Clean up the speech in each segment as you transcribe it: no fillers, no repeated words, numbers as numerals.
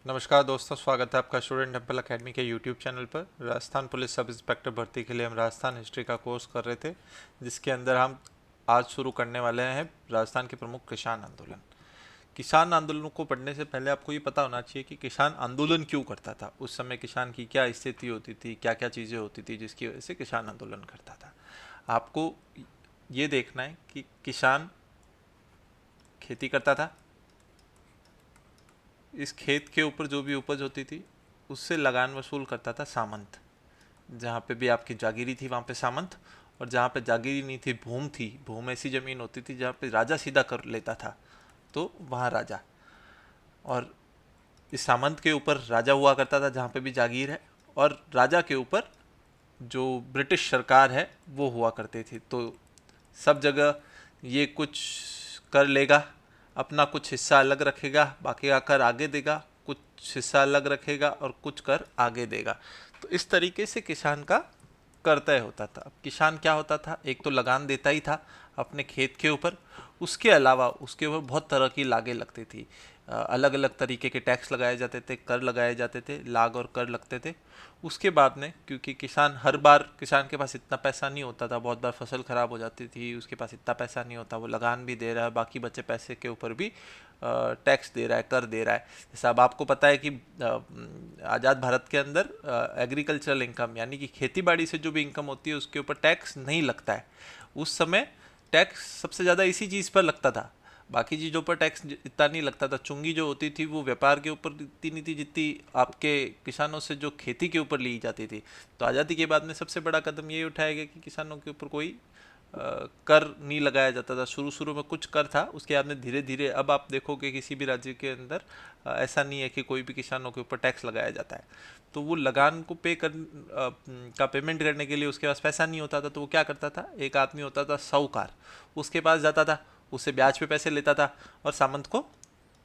नमस्कार दोस्तों, स्वागत है आपका स्टूडेंट टेम्पल एकेडमी के यूट्यूब चैनल पर। राजस्थान पुलिस सब इंस्पेक्टर भर्ती के लिए हम राजस्थान हिस्ट्री का कोर्स कर रहे थे, जिसके अंदर हम आज शुरू करने वाले हैं राजस्थान के प्रमुख किसान आंदोलन। किसान आंदोलन को पढ़ने से पहले आपको ये पता होना चाहिए कि किसान आंदोलन क्यों करता था, उस समय किसान की क्या स्थिति होती थी, क्या क्या चीज़ें होती थी जिसकी वजह से किसान आंदोलन करता था। आपको ये देखना है कि किसान खेती करता था, इस खेत के ऊपर जो भी उपज होती थी उससे लगान वसूल करता था सामंत। जहाँ पे भी आपकी जागीरी थी वहाँ पे सामंत, और जहाँ पे जागीरी नहीं थी, भूम थी, भूम ऐसी ज़मीन होती थी जहाँ पे राजा सीधा कर लेता था, तो वहाँ राजा। और इस सामंत के ऊपर राजा हुआ करता था जहाँ पे भी जागीर है, और राजा के ऊपर जो ब्रिटिश सरकार है वो हुआ करती थी। तो सब जगह ये कुछ कर लेगा, अपना कुछ हिस्सा अलग रखेगा, बाकी का कर आगे देगा, कुछ हिस्सा अलग रखेगा और कुछ कर आगे देगा। तो इस तरीके से किसान का कर तय होता था। अब किसान क्या होता था, एक तो लगान देता ही था अपने खेत के ऊपर, उसके अलावा उसके ऊपर बहुत तरह की लागें लगती थी। अलग अलग तरीके के टैक्स लगाए जाते थे, कर लगाए जाते थे, लाग और कर लगते थे। उसके बाद में क्योंकि किसान हर बार किसान के पास इतना पैसा नहीं होता था, बहुत बार फसल ख़राब हो जाती थी, उसके पास इतना पैसा नहीं होता, वो लगान भी दे रहा है, बाकी बचे पैसे के ऊपर भी टैक्स दे रहा है, कर दे रहा है। जैसा अब आपको पता है कि आज़ाद भारत के अंदर एग्रीकल्चरल इनकम यानी कि खेती बाड़ी से जो भी इनकम होती है उसके ऊपर टैक्स नहीं लगता है। उस समय टैक्स सबसे ज़्यादा इसी चीज़ पर लगता था, बाकी चीज़ों पर टैक्स इतना नहीं लगता था। चुंगी जो होती थी वो व्यापार के ऊपर इतनी नहीं थी जितनी आपके किसानों से जो खेती के ऊपर ली जाती थी। तो आज़ादी के बाद में सबसे बड़ा कदम ये उठाया गया कि किसानों के ऊपर कोई कर नहीं लगाया जाता था। शुरू शुरू में कुछ कर था, उसके बाद में धीरे धीरे अब आप देखोगे किसी भी राज्य के अंदर ऐसा नहीं है कि कोई भी किसानों के ऊपर टैक्स लगाया जाता है। तो वो लगान को का पेमेंट करने के लिए उसके पास पैसा नहीं होता था, तो वो क्या करता था, एक आदमी होता था साहूकार, उसके पास जाता था, उससे ब्याज पे पैसे लेता था और सामंत को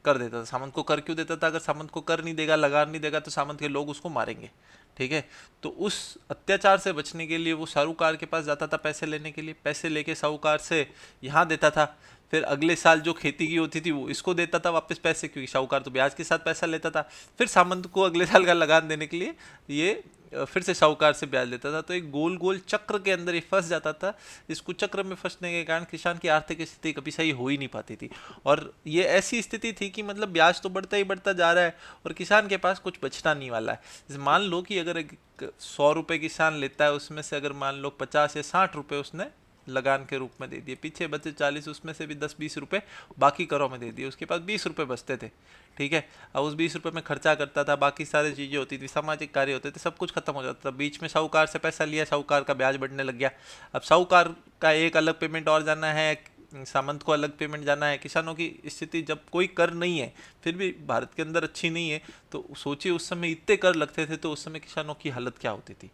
कर देता था। सामंत को कर क्यों देता था, अगर सामंत को कर नहीं देगा, लगान नहीं देगा, तो सामंत के लोग उसको मारेंगे। ठीक है, तो उस अत्याचार से बचने के लिए वो साहूकार के पास जाता था पैसे लेने के लिए, पैसे लेके साहूकार से यहाँ देता था, फिर अगले साल जो खेती की होती थी वो इसको देता था वापस पैसे, क्योंकि साहूकार तो ब्याज के साथ पैसा लेता था। फिर सामंत को अगले साल का लगान देने के लिए ये फिर से साहूकार से ब्याज लेता था। तो एक गोल गोल चक्र के अंदर ये फंस जाता था। इस कुचक्र में फंसने के कारण किसान की आर्थिक स्थिति कभी सही हो ही नहीं पाती थी, और ये ऐसी स्थिति थी कि मतलब ब्याज तो बढ़ता ही बढ़ता जा रहा है और किसान के पास कुछ बचना नहीं वाला है। जैसे मान लो कि अगर 100 रुपये किसान लेता है, उसमें से अगर मान लो 50 या 60 रुपये उसने लगान के रूप में दे दिए, पीछे बचे 40, उसमें से भी 10-20 रुपए बाकी करों में दे दिए, उसके पास 20 रुपए बचते थे। ठीक है, अब उस 20 रुपए में खर्चा करता था, बाकी सारी चीज़ें होती थी, सामाजिक कार्य होते थे, सब कुछ खत्म हो जाता था। बीच में साहूकार से पैसा लिया, साहूकार का ब्याज बढ़ने लग गया। अब साहूकार का एक अलग पेमेंट और जाना है, सामंत को अलग पेमेंट जाना है। किसानों की स्थिति जब कोई कर नहीं है, फिर भी भारत के अंदर अच्छी नहीं है, तो सोचिए उस समय इतने कर लगते थे, तो उस समय किसानों की हालत क्या होती थी।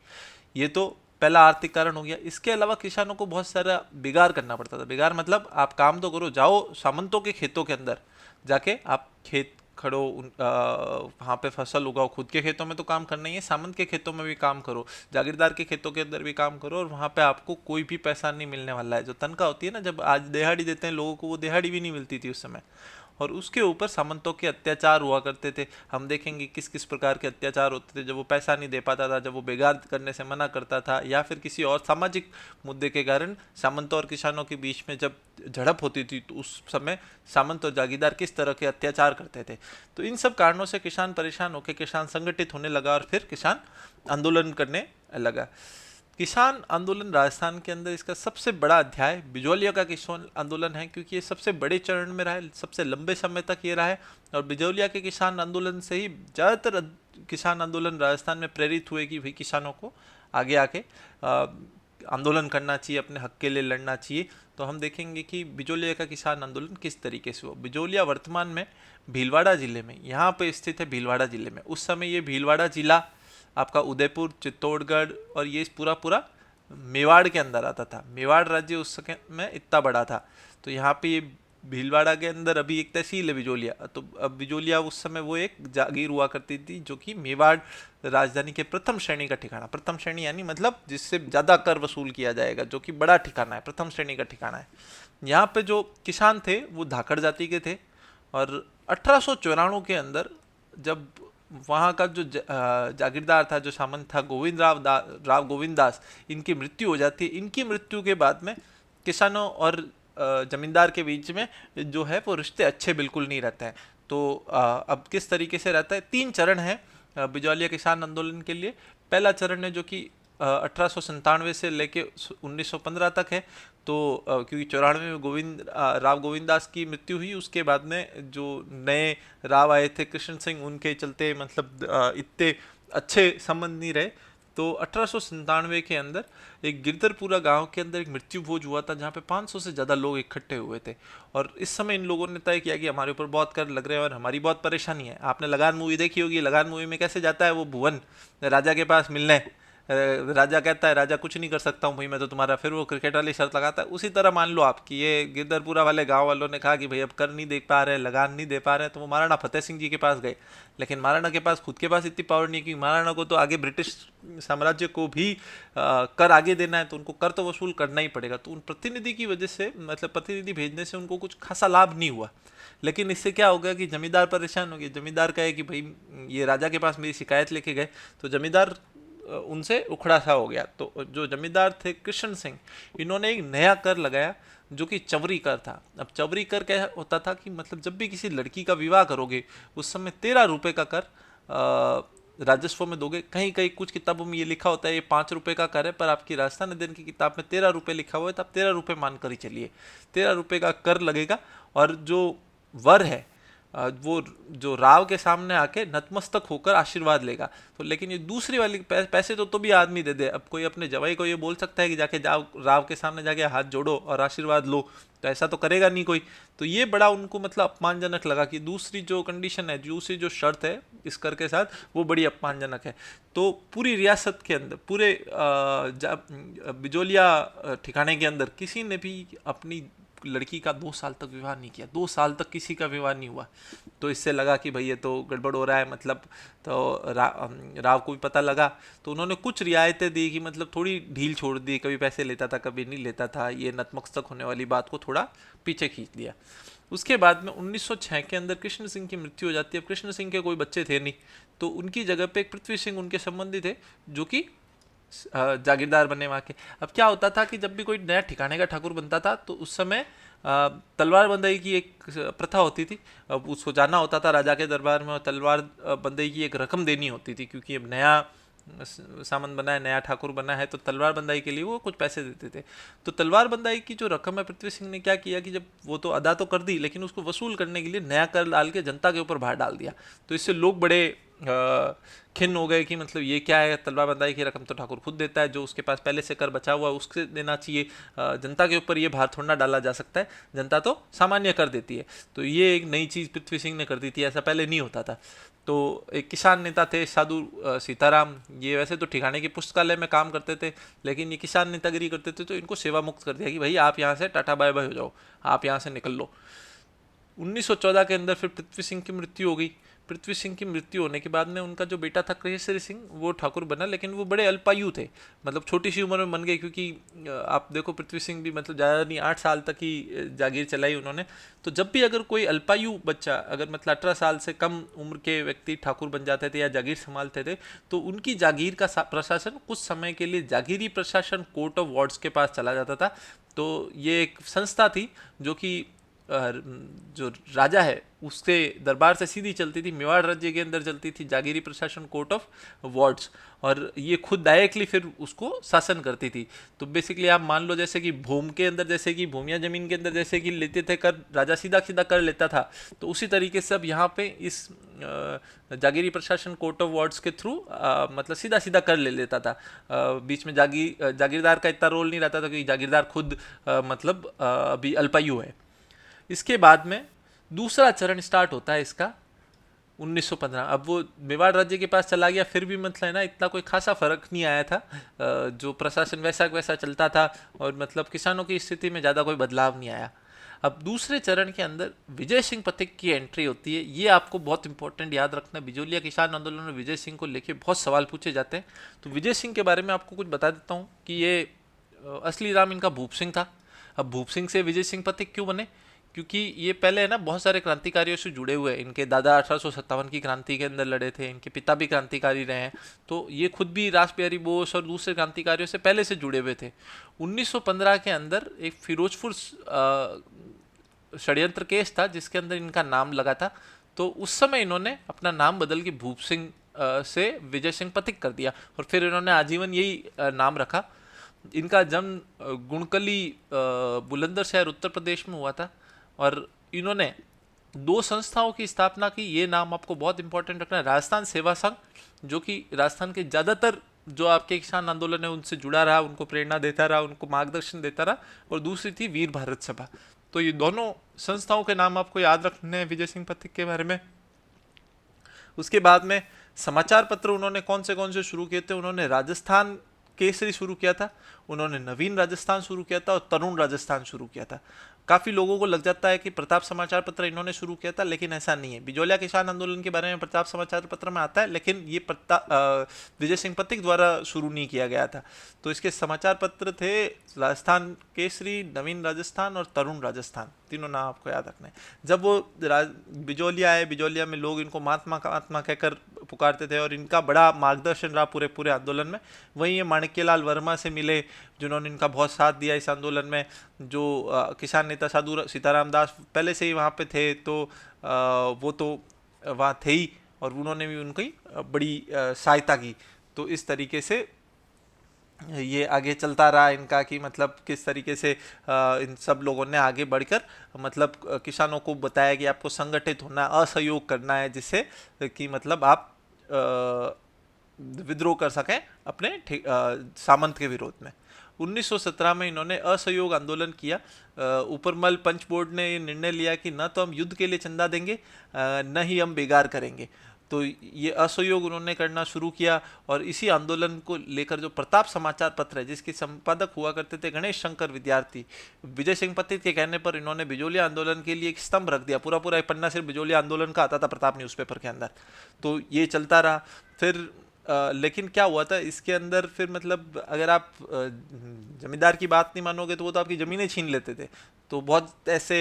ये तो पहला आर्थिक कारण हो गया। इसके अलावा किसानों को बहुत सारा बिगाड़ करना पड़ता था। बिगाड़ मतलब आप काम तो करो, जाओ सामंतों के खेतों के अंदर जाके आप खेत खड़ो, वहाँ पे फसल उगाओ। खुद के खेतों में तो काम करना ही है, सामंत के खेतों में भी काम करो, जागीरदार के खेतों के अंदर भी काम करो, और वहाँ पे आपको कोई भी पैसा नहीं मिलने वाला है। जो तनख्वाह होती है ना, जब आज दिहाड़ी देते हैं लोगों को, वो दिहाड़ी भी नहीं मिलती थी उस समय। और उसके ऊपर सामंतों के अत्याचार हुआ करते थे। हम देखेंगे किस किस प्रकार के अत्याचार होते थे, जब वो पैसा नहीं दे पाता था, जब वो बेगार करने से मना करता था, या फिर किसी और सामाजिक मुद्दे के कारण सामंतों और किसानों के बीच में जब झड़प होती थी, तो उस समय सामंत और जागीरदार किस तरह के अत्याचार करते थे। तो इन सब कारणों से किसान परेशान होकर किसान संगठित होने लगा और फिर किसान आंदोलन करने लगा। किसान आंदोलन राजस्थान के अंदर इसका सबसे बड़ा अध्याय बिजौलिया का किसान आंदोलन है, क्योंकि ये सबसे बड़े चरण में रहा है, सबसे लंबे समय तक ये रहा है। और बिजौलिया के किसान आंदोलन से ही ज़्यादातर किसान आंदोलन राजस्थान में प्रेरित हुए कि भाई किसानों को आगे आके आंदोलन करना चाहिए, अपने हक के लिए लड़ना चाहिए। तो हम देखेंगे कि बिजौलिया का किसान आंदोलन किस तरीके से हुआ। बिजौलिया वर्तमान में भीलवाड़ा जिले में यहाँ पे स्थित है। भीलवाड़ा जिले में उस समय ये भीलवाड़ा जिला आपका उदयपुर, चित्तौड़गढ़ और ये पूरा पूरा मेवाड़ के अंदर आता था। मेवाड़ राज्य उस समय में इतना बड़ा था। तो यहाँ पे ये भीलवाड़ा के अंदर अभी एक तहसील है बिजोलिया। तो अब बिजोलिया उस समय वो एक जागीर हुआ करती थी, जो कि मेवाड़ राजधानी के प्रथम श्रेणी का ठिकाना, प्रथम श्रेणी यानी मतलब जिससे ज़्यादा कर वसूल किया जाएगा, जो कि बड़ा ठिकाना है, प्रथम श्रेणी का ठिकाना है। यहाँ पे जो किसान थे वो धाकड़ जाति के थे। और 1894 के अंदर जब वहाँ का जो जागीरदार था, जो सामंत था, राव गोविंद दास, इनकी मृत्यु हो जाती है। इनकी मृत्यु के बाद में किसानों और जमींदार के बीच में जो है वो रिश्ते अच्छे बिल्कुल नहीं रहते हैं। तो अब किस तरीके से रहता है, 3 चरण है बिजौलिया किसान आंदोलन के लिए। पहला चरण है जो कि 1897 से लेके 1915 तक है। तो क्योंकि 94 में राव गोविंद दास की मृत्यु हुई, उसके बाद में जो नए राव आए थे कृष्ण सिंह, उनके चलते मतलब इतने अच्छे संबंध नहीं रहे। तो 1897 के अंदर एक गिरधरपुरा गांव के अंदर एक मृत्यु भोज हुआ था, जहाँ पे 500 से ज़्यादा लोग इकट्ठे हुए थे। और इस समय इन लोगों ने तय किया कि हमारे ऊपर बहुत कर लग रहे हैं और हमारी बहुत परेशानी है। आपने लगान मूवी देखी होगी, लगान मूवी में कैसे जाता है वो भुवन राजा के पास मिलने, राजा कहता है राजा कुछ नहीं कर सकता हूँ भाई मैं तो तुम्हारा, फिर वो क्रिकेट वाली शर्त लगाता है। उसी तरह मान लो आपकी ये गिरधरपुरा वाले गांव वालों ने कहा कि भाई अब कर नहीं दे पा रहे, लगान नहीं दे पा रहे, तो वो महाराणा फतेह सिंह जी के पास गए। लेकिन महाराणा के पास खुद के पास इतनी पावर नहीं, क्योंकि महाराणा को तो आगे ब्रिटिश साम्राज्य को भी कर आगे देना है, तो उनको कर तो वसूल करना ही पड़ेगा। तो उन प्रतिनिधि की वजह से, मतलब प्रतिनिधि भेजने से उनको कुछ खासा लाभ नहीं हुआ। लेकिन इससे क्या हो गया कि जमींदार परेशान हो गए। जमींदार कहे कि भाई ये राजा के पास मेरी शिकायत लेके गए, तो जमींदार उनसे उखड़ा सा हो गया। तो जो जमींदार थे कृष्ण सिंह, इन्होंने एक नया कर लगाया जो कि चवरी कर था। अब चवरी कर क्या होता था कि मतलब जब भी किसी लड़की का विवाह करोगे उस समय 13 रुपये का कर राजस्व में दोगे। कहीं कहीं कुछ किताबों में ये लिखा होता है ये 5 रुपये का कर है, पर आपकी राजस्थान अध्ययन की किताब में 13 रुपये लिखा हुआ है, तो आप 13 रुपये मानकर ही चलिए, 13 रुपये का कर लगेगा। और जो वर है वो जो राव के सामने आके नतमस्तक होकर आशीर्वाद लेगा। तो लेकिन ये दूसरी वाली पैसे तो भी आदमी दे दे। अब कोई अपने जवाई को ये बोल सकता है कि जाके जाओ राव के सामने जाके हाथ जोड़ो और आशीर्वाद लो, तो ऐसा तो करेगा नहीं कोई। तो ये बड़ा उनको मतलब अपमानजनक लगा कि दूसरी जो कंडीशन है, दूसरी जो शर्त है इस कर के साथ, वो बड़ी अपमानजनक है। तो पूरी रियासत के अंदर, पूरे बिजोलिया ठिकाने के अंदर किसी ने भी अपनी लड़की का 2 साल तक विवाह नहीं किया। 2 साल तक किसी का विवाह नहीं हुआ। तो इससे लगा कि भाई ये तो गड़बड़ हो रहा है, मतलब तो राव को भी पता लगा। तो उन्होंने कुछ रियायतें दी कि मतलब थोड़ी ढील छोड़ दी, कभी पैसे लेता था कभी नहीं लेता था, ये नतमस्तक होने वाली बात को थोड़ा पीछे खींच लिया। उसके बाद में 1906 के अंदर कृष्ण सिंह की मृत्यु हो जाती है। अब कृष्ण सिंह के कोई बच्चे थे नहीं, तो उनकी जगह पे एक पृथ्वी सिंह उनके संबंधी थे जो कि जागीरदार बने वहाँ के। अब क्या होता था कि जब भी कोई नया ठिकाने का ठाकुर बनता था तो उस समय तलवार बंदाई की एक प्रथा होती थी। अब उसको जाना होता था राजा के दरबार में और तलवार बंदाई की एक रकम देनी होती थी, क्योंकि अब नया सामंत बना है, नया ठाकुर बना है, तो तलवार बंदाई के लिए वो कुछ पैसे देते थे। तो तलवार बंदाई की जो रकम है, पृथ्वी सिंह ने क्या किया कि जब वो तो अदा तो कर दी, लेकिन उसको वसूल करने के लिए नया कर डाल के जनता के ऊपर भार डाल दिया। तो इससे लोग बड़े खिन्न हो गए कि मतलब ये क्या है, तलवार बंदाई की रकम तो ठाकुर खुद देता है, जो उसके पास पहले से कर बचा हुआ है उससे देना चाहिए, जनता के ऊपर ये भार थोड़ा ना डाला जा सकता है, जनता तो सामान्य कर देती है। तो ये एक नई चीज़ पृथ्वी सिंह ने कर दी थी, ऐसा पहले नहीं होता था। तो एक किसान नेता थे साधु सीताराम, ये वैसे तो ठिकाने के पुस्तकालय में काम करते थे, लेकिन ये किसान नेतागिरी करते थे, तो इनको सेवा मुक्त कर दिया कि भाई आप यहाँ से टाटा बाय बाय हो जाओ, आप यहाँ से निकल लो। 1914 के अंदर फिर पृथ्वी सिंह की मृत्यु हो गई। पृथ्वी सिंह की मृत्यु होने के बाद में उनका जो बेटा था केसरी सिंह, वो ठाकुर बना, लेकिन वो बड़े अल्पायु थे, मतलब छोटी सी उम्र में बन गए। क्योंकि आप देखो पृथ्वी सिंह भी मतलब ज़्यादा नहीं 8 साल तक ही जागीर चलाई उन्होंने। तो जब भी अगर कोई अल्पायु बच्चा, अगर मतलब 18 साल से कम उम्र के व्यक्ति ठाकुर बन जाते थे या जागीर संभालते थे, तो उनकी जागीर का प्रशासन कुछ समय के लिए जागीरी प्रशासन कोर्ट ऑफ वार्ड्स के पास चला जाता था। तो ये एक संस्था थी जो कि जो राजा है उसके दरबार से सीधी चलती थी, मेवाड़ राज्य के अंदर चलती थी जागीरी प्रशासन कोर्ट ऑफ वार्ड्स, और ये खुद डायरेक्टली फिर उसको शासन करती थी। तो बेसिकली आप मान लो जैसे कि भूमि के अंदर, जैसे कि भूमिया जमीन के अंदर जैसे कि लेते थे कर, राजा सीधा सीधा कर लेता था, तो उसी तरीके से अब यहाँ पे इस जागीरी प्रशासन कोर्ट ऑफ वार्ड्स के थ्रू मतलब सीधा सीधा कर ले लेता था। बीच में जागीरदार का इतना रोल नहीं रहता था, क्योंकि जागीरदार खुद मतलब अभी अल्पायु है। इसके बाद में दूसरा चरण स्टार्ट होता है इसका 1915। अब वो मेवाड़ राज्य के पास चला गया, फिर भी मतलब है ना इतना कोई खासा फर्क नहीं आया था, जो प्रशासन वैसा चलता था, और मतलब किसानों की स्थिति में ज़्यादा कोई बदलाव नहीं आया। अब दूसरे चरण के अंदर विजय सिंह पथिक की एंट्री होती है। ये आपको बहुत इंपॉर्टेंट याद रखना, बिजोलिया किसान आंदोलन में विजय सिंह को लेके बहुत सवाल पूछे जाते हैं। तो विजय सिंह के बारे में आपको कुछ बता देता हूँ कि ये असली नाम इनका भूप सिंह था। अब भूप सिंह से विजय सिंह पथिक क्यों बने? क्योंकि ये पहले है ना बहुत सारे क्रांतिकारियों से जुड़े हुए हैं। इनके दादा 1857 की क्रांति के अंदर लड़े थे, इनके पिता भी क्रांतिकारी रहे हैं, तो ये खुद भी रास बिहारी बोस और दूसरे क्रांतिकारियों से पहले से जुड़े हुए थे। 1915 के अंदर एक फिरोजपुर षड्यंत्र केस था जिसके अंदर इनका नाम लगा था, तो उस समय इन्होंने अपना नाम बदल के भूप सिंह से विजय सिंह पथिक कर दिया और फिर इन्होंने आजीवन यही नाम रखा। इनका जन्म गुणकली बुलंदशहर उत्तर प्रदेश में हुआ था और इन्होंने दो संस्थाओं की स्थापना की। ये नाम आपको बहुत इंपॉर्टेंट रखना है, राजस्थान सेवा संघ जो कि राजस्थान के ज़्यादातर जो आपके किसान आंदोलन है उनसे जुड़ा रहा, उनको प्रेरणा देता रहा, उनको मार्गदर्शन देता रहा, और दूसरी थी वीर भारत सभा। तो ये दोनों संस्थाओं के नाम आपको याद रखने हैं विजय सिंह पथिक के बारे में। उसके बाद में समाचार पत्र उन्होंने कौन से शुरू किए थे? उन्होंने राजस्थान केसरी शुरू किया था, उन्होंने नवीन राजस्थान शुरू किया था और तरुण राजस्थान शुरू किया था। काफ़ी लोगों को लग जाता है कि प्रताप समाचार पत्र इन्होंने शुरू किया था, लेकिन ऐसा नहीं है। बिजोलिया किसान आंदोलन के बारे में प्रताप समाचार पत्र में आता है, लेकिन ये विजय सिंह पथिक द्वारा शुरू नहीं किया गया था। तो इसके समाचार पत्र थे राजस्थान केसरी, नवीन राजस्थान और तरुण राजस्थान, तीनों नाम आपको याद रखने हैं। जब वो बिजोलिया आए, बिजोलिया में लोग इनको महात्मा का आत्मा कहकर पुकारते थे और इनका बड़ा मार्गदर्शन रहा पूरे आंदोलन में। वहीं ये माणिक्यलाल वर्मा से मिले जिन्होंने इनका बहुत साथ दिया इस आंदोलन में। जो किसान नेता साधु सीताराम दास पहले से ही वहाँ पे थे, तो वो तो वहाँ थे ही और उन्होंने भी उनकी बड़ी सहायता की। तो इस तरीके से ये आगे चलता रहा इनका कि मतलब किस तरीके से इन सब लोगों ने आगे बढ़कर मतलब किसानों को बताया कि आपको संगठित होना, असहयोग करना है, जिससे कि मतलब आप विद्रोह कर सकें अपने सामंत के विरोध में। 1917 में इन्होंने असहयोग आंदोलन किया। ऊपरमल पंच बोर्ड ने ये निर्णय लिया कि न तो हम युद्ध के लिए चंदा देंगे, न ही हम बेगार करेंगे। तो ये असहयोग उन्होंने करना शुरू किया और इसी आंदोलन को लेकर जो प्रताप समाचार पत्र है जिसके संपादक हुआ करते थे गणेश शंकर विद्यार्थी, विजय सिंह पथिक के कहने पर इन्होंने बिजोलिया आंदोलन के लिए एक स्तंभ रख दिया। पूरा एक पन्ना सिर्फ बिजोलिया आंदोलन का आता था प्रताप न्यूज़पेपर के अंदर। तो ये चलता रहा। फिर लेकिन क्या हुआ था इसके अंदर, फिर मतलब अगर आप जमींदार की बात नहीं मानोगे तो वो तो आपकी ज़मीनें छीन लेते थे। तो बहुत ऐसे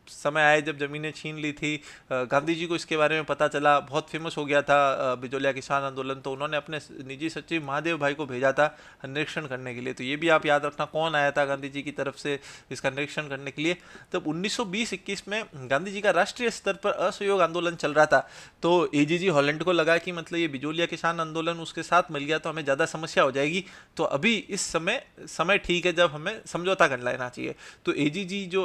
समय आए जब ज़मीनें छीन ली थी। गांधी जी को इसके बारे में पता चला, बहुत फेमस हो गया था बिजोलिया किसान आंदोलन, तो उन्होंने अपने निजी सचिव महादेव भाई को भेजा था निरीक्षण करने के लिए। तो ये भी आप याद रखना कौन आया था गांधी जी की तरफ से इसका निरीक्षण करने के लिए। तब 1920-21 में गांधी जी का राष्ट्रीय स्तर पर असहयोग आंदोलन चल रहा था, तो एजीजी हॉलैंड को लगा कि मतलब ये बिजोलिया किसान आंदोलन उसके साथ मिल गया तो हमें ज़्यादा समस्या हो जाएगी, तो अभी इस समय ठीक है जब हमें समझौता कर लेना चाहिए। तो एजीजी जो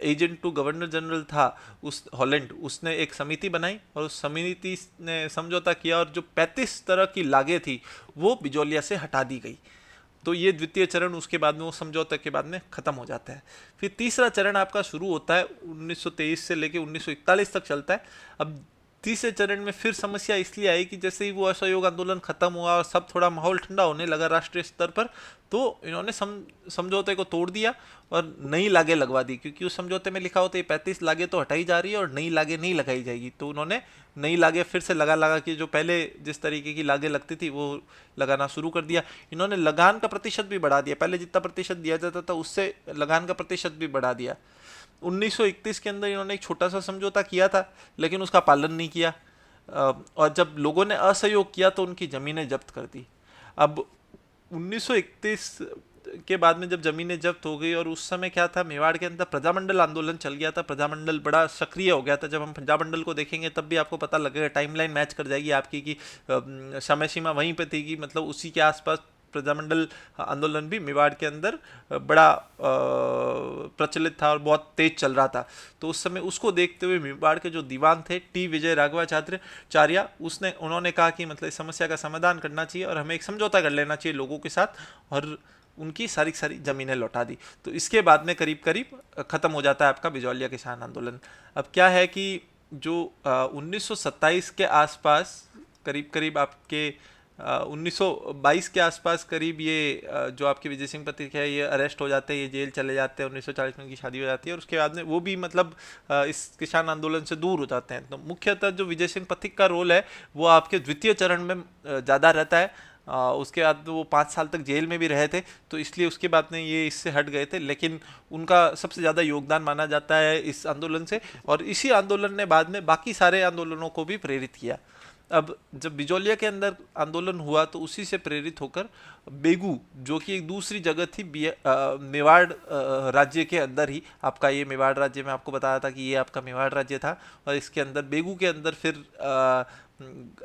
एजेंट टू गवर्नर जनरल था उस हॉलैंड, उसने एक समिति बनाई और उस समिति ने समझौता किया और जो 35 तरह की लागें थी वो बिजोलिया से हटा दी गई। तो ये द्वितीय चरण उसके बाद में वो समझौते के बाद में खत्म हो जाता है। फिर तीसरा चरण आपका शुरू होता है 1923 से लेकर 1941 तक चलता है। अब तीसरे चरण में फिर समस्या इसलिए आई कि जैसे ही वो असहयोग आंदोलन खत्म हुआ और सब थोड़ा माहौल ठंडा होने लगा राष्ट्रीय स्तर पर, तो इन्होंने समझौते को तोड़ दिया और नई लागें लगवा दी, क्योंकि उस समझौते में लिखा होता है 35 लागें तो हटाई जा रही है और नई लागें नहीं लगाई जाएगी। तो उन्होंने नई लागें फिर से लगा के जो पहले जिस तरीके की लागें लगती थी वो लगाना शुरू कर दिया। इन्होंने लगान का प्रतिशत भी बढ़ा दिया, पहले जितना प्रतिशत दिया जाता था उससे लगान का प्रतिशत भी बढ़ा दिया। 1931 के अंदर इन्होंने एक छोटा सा समझौता किया था लेकिन उसका पालन नहीं किया, और जब लोगों ने असहयोग किया तो उनकी ज़मीनें जब्त कर दी। अब 1931 के बाद में जब ज़मीनें जब्त हो गई, और उस समय क्या था, मेवाड़ के अंदर प्रजामंडल आंदोलन चल गया था, प्रजामंडल बड़ा सक्रिय हो गया था। जब हम प्रजामंडल को देखेंगे तब भी आपको पता लगेगा, टाइमलाइन मैच कर जाएगी आपकी कि समय सीमा वहीं पे थी कि मतलब उसी के आसपास प्रजामंडल आंदोलन भी मेवाड़ के अंदर बड़ा प्रचलित था और बहुत तेज चल रहा था। तो उस समय उसको देखते हुए मेवाड़ के जो दीवान थे टी विजय राघवाचार्य उन्होंने कहा कि मतलब इस समस्या का समाधान करना चाहिए और हमें एक समझौता कर लेना चाहिए लोगों के साथ, और उनकी सारी ज़मीनें लौटा दी। तो इसके बाद में करीब करीब ख़त्म हो जाता है आपका बिजौलिया किसान आंदोलन। अब क्या है कि जो 1927 के आसपास करीब आपके 1922 के आसपास करीब ये जो आपके विजय सिंह पथिक है ये अरेस्ट हो जाते हैं, ये जेल चले जाते हैं, 1940 में उनकी शादी हो जाती है और उसके बाद में वो भी मतलब इस किसान आंदोलन से दूर हो जाते हैं। तो मुख्यतः जो विजय सिंह पथिक का रोल है वो आपके द्वितीय चरण में ज़्यादा रहता है। उसके बाद वो 5 साल तक जेल में भी रहे थे, तो इसलिए उसके बाद में ये इससे हट गए थे। लेकिन उनका सबसे ज़्यादा योगदान माना जाता है इस आंदोलन से, और इसी आंदोलन ने बाद में बाकी सारे आंदोलनों को भी प्रेरित किया। अब जब बिजोलिया के अंदर आंदोलन हुआ तो उसी से प्रेरित होकर बेगू, जो कि एक दूसरी जगह थी मेवाड़ राज्य के अंदर ही, आपका ये मेवाड़ राज्य में आपको बताया था कि ये आपका मेवाड़ राज्य था, और इसके अंदर बेगू के अंदर फिर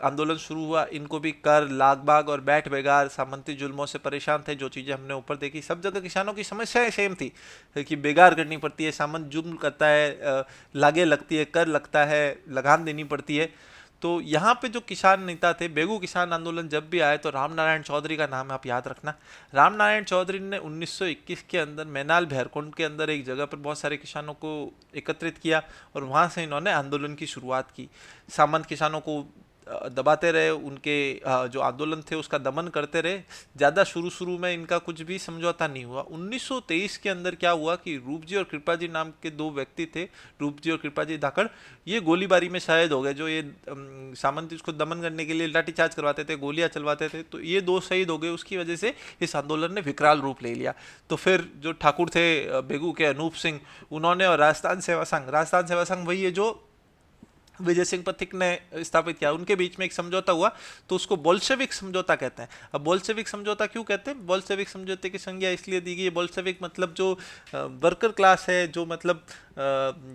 आंदोलन शुरू हुआ। इनको भी कर, लाग बाग और बैठ बेगार सामंती जुल्मों से परेशान थे। जो चीज़ें हमने ऊपर देखी, सब जगह किसानों की समस्याएं सेम थी कि बेगार करनी पड़ती है, सामंत जुल्म करता है, लागे लगती है, कर लगता है, लगान देनी पड़ती है। तो यहाँ पे जो किसान नेता थे, बेगू किसान आंदोलन जब भी आए तो राम नारायण चौधरी का नाम आप याद रखना। राम नारायण चौधरी ने 1921 के अंदर मैनाल भैरकुंड के अंदर एक जगह पर बहुत सारे किसानों को एकत्रित किया, और वहाँ से इन्होंने आंदोलन की शुरुआत की। सामंत किसानों को दबाते रहे, उनके जो आंदोलन थे उसका दमन करते रहे। ज़्यादा शुरू में इनका कुछ भी समझौता नहीं हुआ। 1923 के अंदर क्या हुआ कि रूपजी और कृपाजी नाम के दो व्यक्ति थे, रूपजी और कृपाजी धाकड़, ये गोलीबारी में शहीद हो गए। जो ये सामंत इसको दमन करने के लिए लाठीचार्ज करवाते थे, गोलियां चलवाते थे, तो ये दो शहीद हो गए। उसकी वजह से इस आंदोलन ने विकराल रूप ले लिया। तो फिर जो ठाकुर थे बेगू के, अनूप सिंह, उन्होंने, और राजस्थान सेवा संघ वही है जो विजय सिंह पथिक ने स्थापित किया, उनके बीच में एक समझौता हुआ, तो उसको बोल्शेविक समझौता कहते हैं। अब बोल्शेविक समझौता क्यों कहते हैं? बोल्शेविक समझौते की संज्ञा इसलिए दी गई, बोल्शेविक मतलब जो वर्कर क्लास है, जो मतलब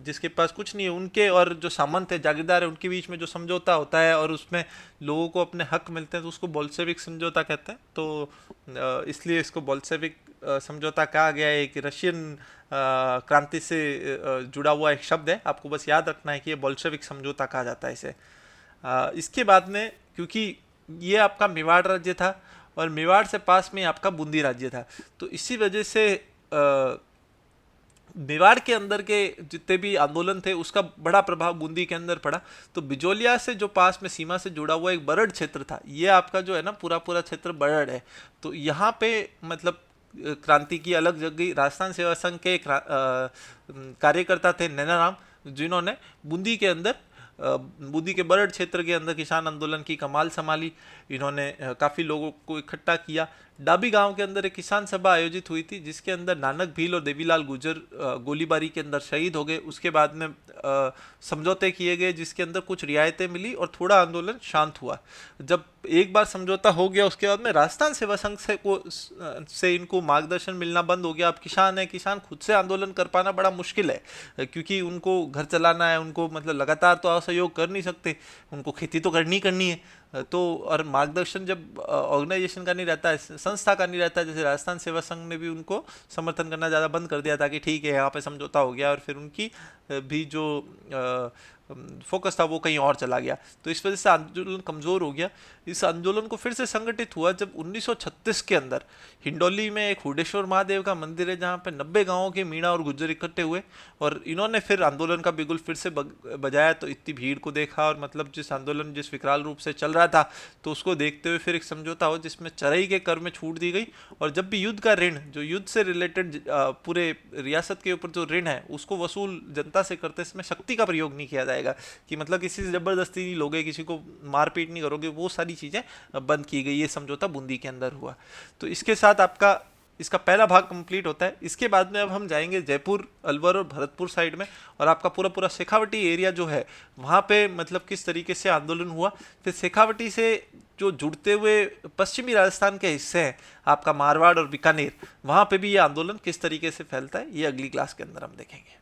जिसके पास कुछ नहीं है, उनके और जो सामंत है, जागीरदार है, उनके बीच में जो समझौता होता है और उसमें लोगों को अपने हक मिलते हैं, तो उसको बोल्शेविक समझौता कहते हैं। तो इसलिए इसको बोल्शेविक समझौता कहा गया है। एक रशियन क्रांति से जुड़ा हुआ एक शब्द है, आपको बस याद रखना है कि ये बोल्शेविक समझौता कहा जाता है इसे। इसके बाद में, क्योंकि ये आपका मेवाड़ राज्य था और मेवाड़ से पास में आपका बूंदी राज्य था, तो इसी वजह से मेवाड़ के अंदर के जितने भी आंदोलन थे उसका बड़ा प्रभाव बूंदी के अंदर पड़ा। तो बिजोलिया से जो पास में सीमा से जुड़ा हुआ एक बरड़ क्षेत्र था, ये आपका जो है ना पूरा क्षेत्र बरड़ है। तो यहाँ पे मतलब क्रांति की अलग जगह राजस्थान सेवा संघ के कार्यकर्ता थे नैनाराम, जिन्होंने बूंदी के अंदर बूंदी के बरड़ क्षेत्र के अंदर किसान आंदोलन की कमाल संभाली। इन्होंने काफ़ी लोगों को इकट्ठा किया। डाबी गांव के अंदर एक किसान सभा आयोजित हुई थी, जिसके अंदर नानक भील और देवीलाल गुर्जर गोलीबारी के अंदर शहीद हो गए। उसके बाद में समझौते किए गए, जिसके अंदर कुछ रियायतें मिली और थोड़ा आंदोलन शांत हुआ। जब एक बार समझौता हो गया, उसके बाद में राजस्थान सेवा संघ से इनको मार्गदर्शन मिलना बंद हो गया। अब किसान है, किसान खुद से आंदोलन कर पाना बड़ा मुश्किल है, क्योंकि उनको घर चलाना है, उनको मतलब लगातार तो असहयोग कर नहीं सकते, उनको खेती तो करनी है। तो और मार्गदर्शन जब ऑर्गेनाइजेशन का नहीं रहता है, संस्था का नहीं रहता है, जैसे राजस्थान सेवा संघ ने भी उनको समर्थन करना ज़्यादा बंद कर दिया था कि ठीक है यहाँ पे समझौता हो गया, और फिर उनकी भी जो फोकस था वो कहीं और चला गया। तो इस वजह से आंदोलन कमज़ोर हो गया। इस आंदोलन को फिर से संगठित हुआ जब 1936 के अंदर हिंडोली में एक हुडेश्वर महादेव का मंदिर है, जहाँ पे 90 गांवों के मीणा और गुज्जर इकट्ठे हुए, और इन्होंने फिर आंदोलन का बिगुल फिर से बजाया। तो इतनी भीड़ को देखा, और मतलब जिस आंदोलन जिस विकराल रूप से चल रहा था, तो उसको देखते हुए फिर एक समझौता हो जिसमें चराई के कर में छूट दी गई, और जब भी युद्ध का ऋण, जो युद्ध से रिलेटेड पूरे रियासत के ऊपर जो ऋण है उसको वसूल जनता से करते, इसमें शक्ति का प्रयोग नहीं किया जाएगा, कि मतलब किसी से जबरदस्ती नहीं लोगे, किसी को मारपीट नहीं करोगे, वो सारी चीज़ें बंद की गई। ये समझौता बूंदी के अंदर हुआ। तो इसके साथ आपका इसका पहला भाग कंप्लीट होता है। इसके बाद में अब हम जाएंगे जयपुर, अलवर और भरतपुर साइड में, और आपका पूरा शेखावटी एरिया जो है वहाँ पे मतलब किस तरीके से आंदोलन हुआ। फिर शेखावटी से जो जुड़ते हुए पश्चिमी राजस्थान के हिस्से हैं, आपका मारवाड़ और बीकानेर, वहाँ पे भी ये आंदोलन किस तरीके से फैलता है, ये अगली क्लास के अंदर हम देखेंगे।